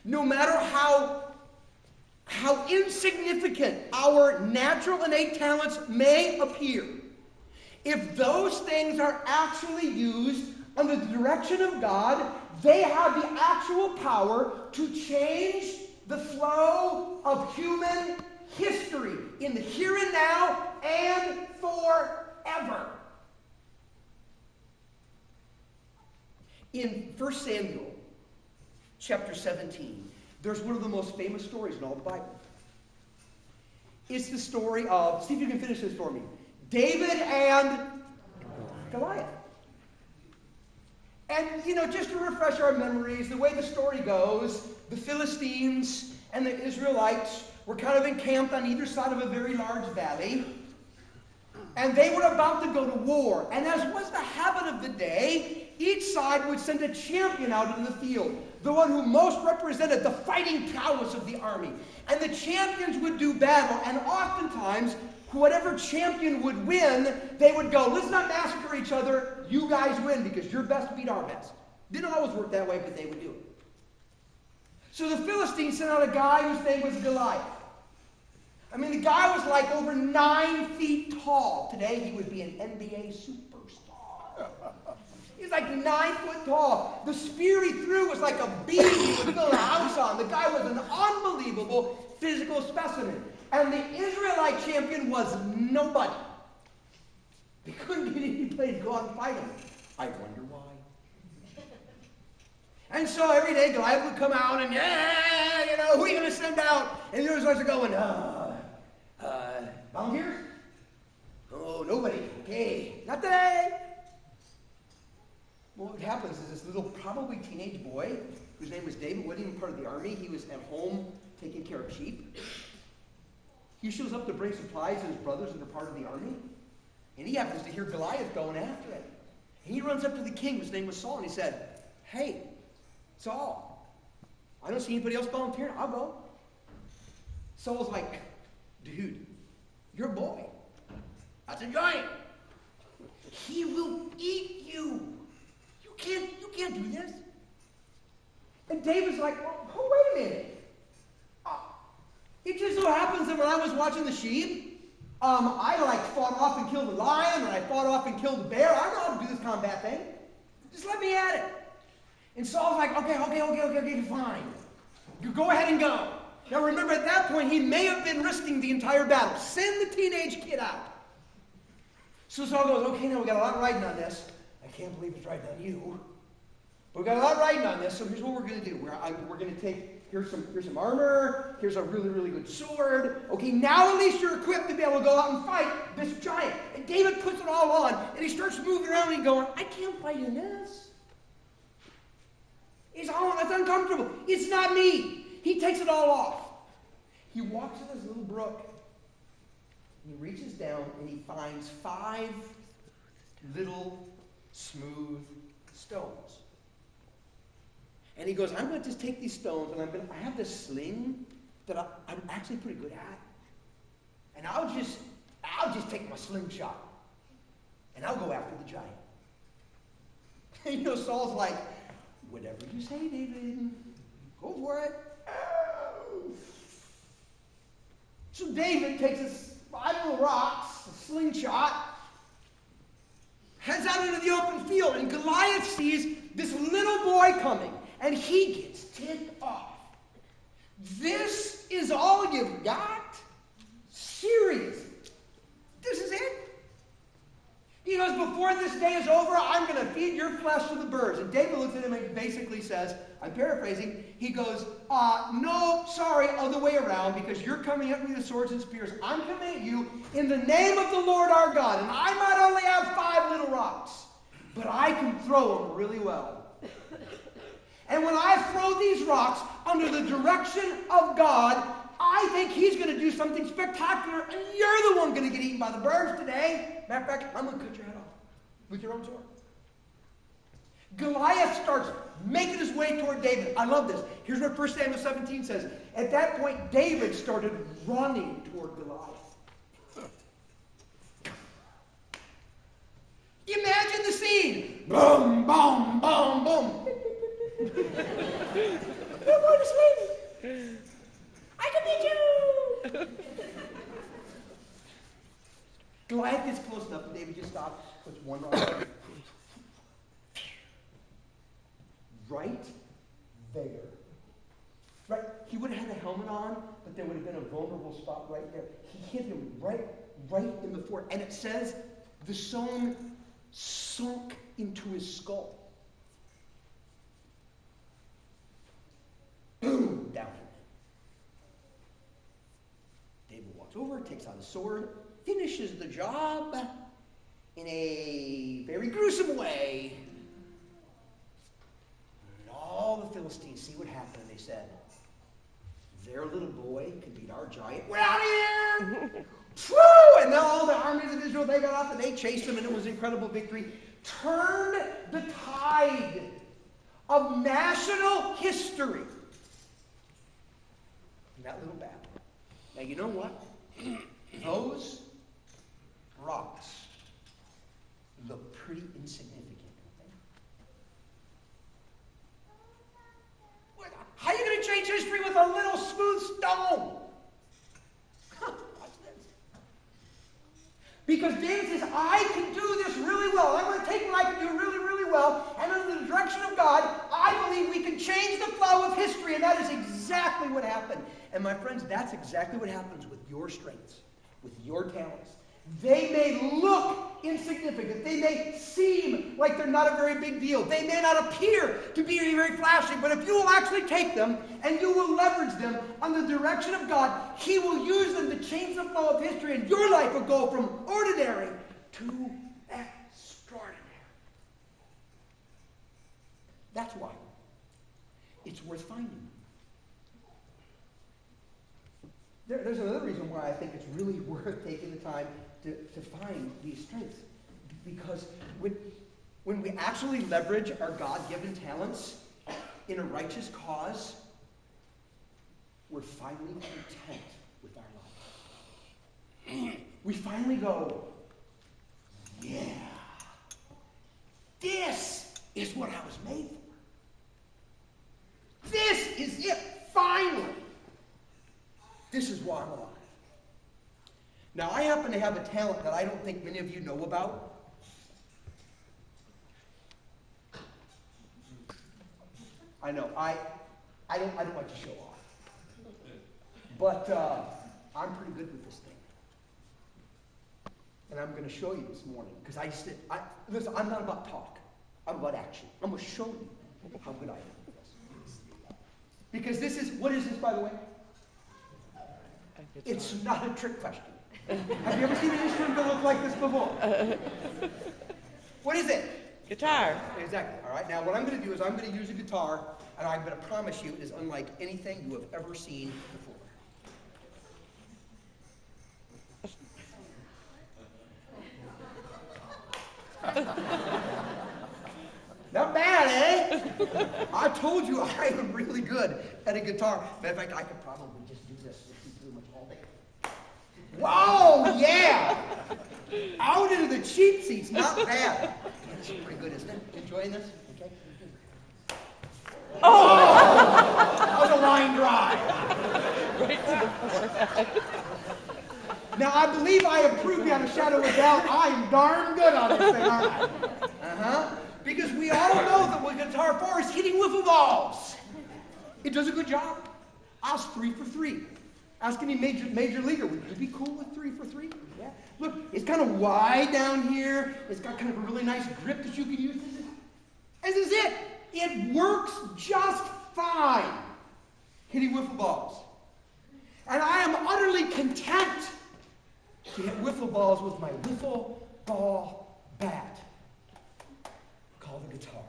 No matter how insignificant our natural innate talents may appear, if those things are actually used under the direction of God, they have the actual power to change the flow of human history in the here and now and forever. In 1 Samuel chapter 17, there's one of the most famous stories in all the Bible. It's the story of, see if you can finish this for me, David and Goliath. And, just to refresh our memories, the way the story goes, the Philistines and the Israelites were kind of encamped on either side of a very large valley. And they were about to go to war. And as was the habit of the day, each side would send a champion out into the field, the one who most represented the fighting prowess of the army. And the champions would do battle, and oftentimes, whatever champion would win, they would go, let's not massacre each other, you guys win because your best beat our best. Didn't always work that way, but they would do it. So the Philistines sent out a guy whose name was Goliath. I mean, the guy was like over 9 feet tall. Today he would be an NBA superstar. He's like 9 foot tall. The spear he threw was like a beam he would fill a house on. The guy was an unbelievable physical specimen. And the Israelite champion was nobody. They couldn't get anybody to go out and fight him. I wonder why. And so every day Goliath would come out and, who are you going to send out? And the Israelites are going, volunteers? Oh, nobody. Okay, not today. Well, what happens is this little, probably teenage boy, whose name was David, wasn't even part of the army. He was at home taking care of sheep. He shows up to bring supplies to his brothers that are part of the army. And he happens to hear Goliath going after it. And he runs up to the king, whose name was Saul, and he said, hey, Saul, I don't see anybody else volunteering. I'll go. Saul's like, dude, you're a boy. That's a giant. He will eat you. You can't do this. And David's like, oh, wait a minute. It just so happens that when I was watching the sheep, I fought off and killed the lion, and I fought off and killed the bear. I know how to do this combat thing. Just let me at it. And Saul's like, okay, fine. You go ahead and go. Now remember, at that point, he may have been risking the entire battle. Send the teenage kid out. So Saul goes, okay, now we got a lot riding on this. I can't believe it's riding on you. But we got a lot riding on this, so here's what we're going to do. We're going to take, here's some armor, here's a really, really good sword. Okay, now at least you're equipped to be able to go out and fight this giant. And David puts it all on, and he starts moving around and going, I can't fight in this. It's uncomfortable. It's not me. He takes it all off. He walks to this little brook. He reaches down and he finds 5 little smooth stones. And he goes, I'm going to just take these stones and I have this sling that I'm actually pretty good at. And I'll just take my slingshot and I'll go after the giant. And Saul's like, whatever you say, David, go for it. So David takes his 5 little rocks, a slingshot, heads out into the open field, and Goliath sees this little boy coming, and he gets ticked off. This is all you've got? Serious? This is it? He goes, before this day is over, I'm going to feed your flesh to the birds. And David looks at him and basically says, I'm paraphrasing, he goes, no, sorry, other way around, because you're coming at me with swords and spears. I'm coming at you in the name of the Lord our God. And I might only have 5 little rocks, but I can throw them really well. And when I throw these rocks under the direction of God, I think he's going to do something spectacular, and you're the one going to get eaten by the birds today. Matter of fact, I'm going to cut your head off with your own sword. Goliath starts making his way toward David. I love this. Here's what 1 Samuel 17 says. At that point, David started running toward Goliath. Imagine the scene. Boom, boom, boom, boom. You're going to sleep. I can beat you. Goliath gets close enough, and David just stops, puts one rock right there. Right? He would have had a helmet on, but there would have been a vulnerable spot right there. He hit him right in the forehead. And it says the stone sunk into his skull. Boom! Down. David walks over, takes out his sword, finishes the job in a very gruesome way. And all the Philistines see what happened, and they said, their little boy could beat our giant. We're out of here! Woo! And then all the armies of Israel, they got up and they chased them, and it was an incredible victory. Turned the tide of national history in that little battle. Now, you know what? Those rocks look pretty insignificant, don't they? How are you going to change history with a little smooth stone? Watch this. Because David says, I can do this really well. I'm going to take what I can do really, really well, and under the direction of God, I believe we can change the flow of history, and that is exactly what happened. And my friends, that's exactly what happens with your strengths, with your talents. They may look insignificant. They may seem like they're not a very big deal. They may not appear to be very flashy, but if you will actually take them and you will leverage them on the direction of God, He will use them to change the flow of history, and your life will go from ordinary to extraordinary. That's why it's worth finding. There's another reason why I think it's really worth taking the time to find these strengths. Because when we actually leverage our God-given talents in a righteous cause, we're finally content with our life. We finally go, yeah, this is what I was made for. This is it, finally. This is why I'm alive. Now, I happen to have a talent that I don't think many of you know about. I know, I don't like to show off. But I'm pretty good with this thing. And I'm going to show you this morning. Because listen, I'm not about talk. I'm about action. I'm going to show you how good I am with this. Because what is this, by the way? It's not a trick question. Have you ever seen an instrument that look like this before? What is it? Guitar. Exactly. All right. Now, what I'm going to do is I'm going to use a guitar, and I'm going to promise you it is unlike anything you have ever seen before. Not bad, eh? I told you I am really good at a guitar. Matter of fact, I could probably just do this pretty much all day. Whoa, yeah! Out into the cheap seats, not bad. That's pretty good, isn't it? Enjoying this? Okay. Oh! That was a line drive. Right to the forehead. Now, I believe I have proved beyond a shadow of a doubt I am darn good on this thing, aren't I? Uh-huh. Because we all know that what Guitar 4 is hitting wiffle balls. It does a good job. I was 3 for 3. Ask any major leaguer, would you be cool with 3 for 3? Yeah. Look, it's kind of wide down here. It's got kind of a really nice grip that you can use. This is it. It works just fine hitting wiffle balls. And I am utterly content to hit wiffle balls with my wiffle ball bat called the guitar.